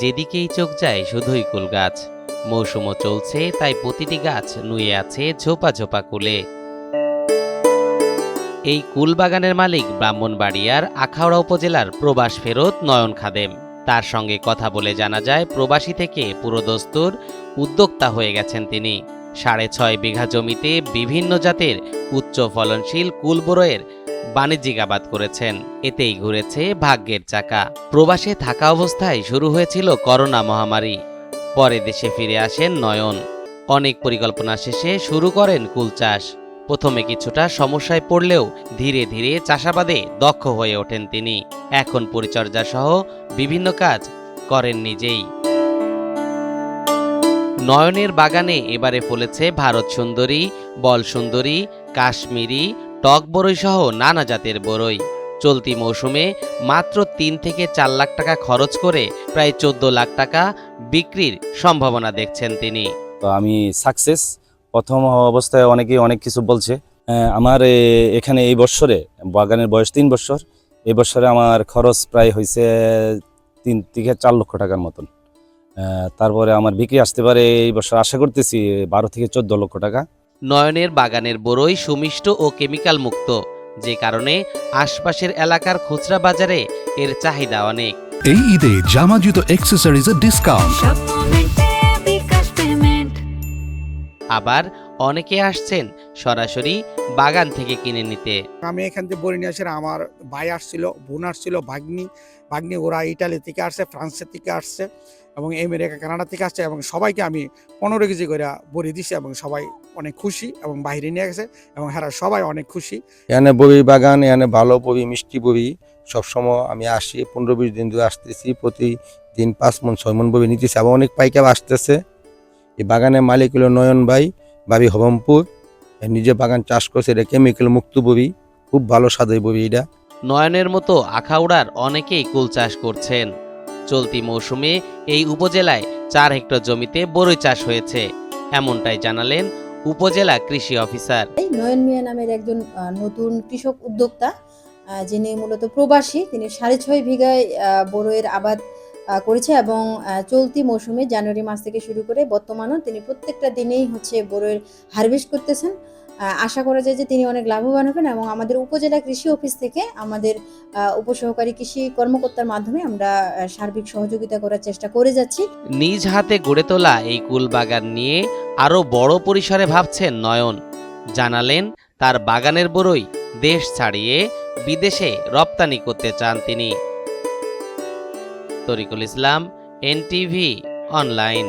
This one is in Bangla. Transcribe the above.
যেদিকেই চোখ যায় শুধুই কুল গাছ। মৌসুমও চলছে, তাই প্রতিটি গাছ নুয়ে আছে ঝোপা ঝোপা কুলে। এই কুল বাগানের মালিক ব্রাহ্মণবাড়িয়ার আখাউড়া উপজেলার প্রবাস ফেরত নয়ন খাদেম। তার সঙ্গে কথা বলে জানা যায়, প্রবাসী থেকে পুরোদস্তুর উদ্যোক্তা হয়ে গেছেন তিনি। 6.5 বিঘা জমিতে বিভিন্ন জাতের উচ্চ ফলনশীল কুল বরইয়ের বাণিজ্যিক আবাদ করেছেন। এতেই ঘুরেছে ভাগ্যের চাকা। প্রবাসে থাকা অবস্থায় শুরু হয়েছিল করোনা মহামারী। পরে দেশে ফিরে আসেন নয়ন। অনেক পরিকল্পনা শেষে শুরু করেন কুল চাষ। প্রথমে কিছুটা সমস্যায় পড়লেও ধীরে ধীরে চাষাবাদে দক্ষ হয়ে ওঠেন তিনি। এখন পরিচর্যা সহ বিভিন্ন কাজ করেন নিজেই। নয়নের বাগানে এবারে ফলেছে ভারত সুন্দরী, বল সুন্দরী, কাশ্মীরি, টক বরই সহ নানা জাতের বরই। চলতি মৌসুমে মাত্র 3 থেকে 4 লাখ টাকা খরচ করে প্রায় 14 লাখ টাকা বিক্রির সম্ভাবনা দেখছেন তিনি। তো আমি সাকসেস। প্রথম অবস্থায় অনেকেই অনেক কিছু বলছে। আমার এখানে এই বছরে বাগানের বয়স 3 বছর। এই বছরে আমার খরচ প্রায় হয়েছে 3 থেকে 4 লক্ষ টাকার মতন। তারপরে আমার বিক্রি আসতে পারে এই বছর আশা করতেছি 12 থেকে 14 লক্ষ টাকা। নয়নের বাগানের বরই সুমিষ্ট ও কেমিক্যাল মুক্ত, যে কারণে আশপাশের এলাকার খুচরা বাজারে এর চাহিদা অনেক। এই ঈদে জামা জুতো অ্যাক্সেসরিজের ডিসকাউন্ট। আবার অনেকে আসছেন সরাসরি বাগান থেকে কিনে নিতে। আমি এখান থেকে বড়ি নিয়ে আসি, আমার ভাই আসছিল, বোন আসছিল, ভাগ্নি ওরা ইটালি থেকে আসছে, ফ্রান্সের থেকে আসছে এবং আমেরিকা কানাডা থেকে আসছে এবং সবাইকে আমি 15 কেজি করে বড়ি দিছি এবং সবাই অনেক খুশি এবং বাইরে নিয়ে গেছে এবং হ্যাঁ সবাই অনেক খুশি। এখানে ববি বাগান, এখানে ভালো ববি, মিষ্টি ববি সবসময় আমি আসি, 15-20 দিন ধরে আসতেছি। প্রতিদিন 5 মণ 6 মণ ববি নিতেছি। আবার অনেক পাইকার আসতেছে। এই বাগানের মালিক হলো নয়ন ভাই, বাবি হবমপুর। নিজে বাগান চাষ করছে, এটা কেমিক্যাল মুক্ত ববি, খুব ভালো স্বাদের ববি এটা। নয়নের মতো আখাউড়ার অনেকেই কুল চাষ করছেন। চলতি মৌসুমে এই উপজেলায় 4 হেক্টর জমিতে বরই চাষ হয়েছে, এমনটাই জানালেন উপজেলা কৃষি অফিসার। নয়ন মিয়া নামের একজন নতুন কৃষক উদ্যোক্তা, যিনি মূলত প্রবাসী। তিনি 6.5 বিঘায় বরইয়ের আবাদ করেছে এবং চলতি মৌসুমে জানুয়ারি মাস থেকে শুরু করে বর্তমানেও তিনি প্রত্যেকটা দিনেই বরইয়ের হারভেস্ট করতেছেন। আশা করা যায় যে তিনি অনেক লাভবান হবেন এবং আমাদের উপজেলা কৃষি অফিস থেকে আমাদের উপসহকারী কৃষি কর্মকর্তার মাধ্যমে আমরা সার্বিক সহযোগিতা করার চেষ্টা করে যাচ্ছি। নিজ হাতে গড়ে তোলা এই কুল বাগান নিয়ে আরো বড় পরিসরে ভাবছেন নয়ন। জানালেন তার বাগানের বরই দেশ ছাড়িয়ে বিদেশে রপ্তানি করতে চান তিনি। তরিকুল ইসলাম, NTV অনলাইন।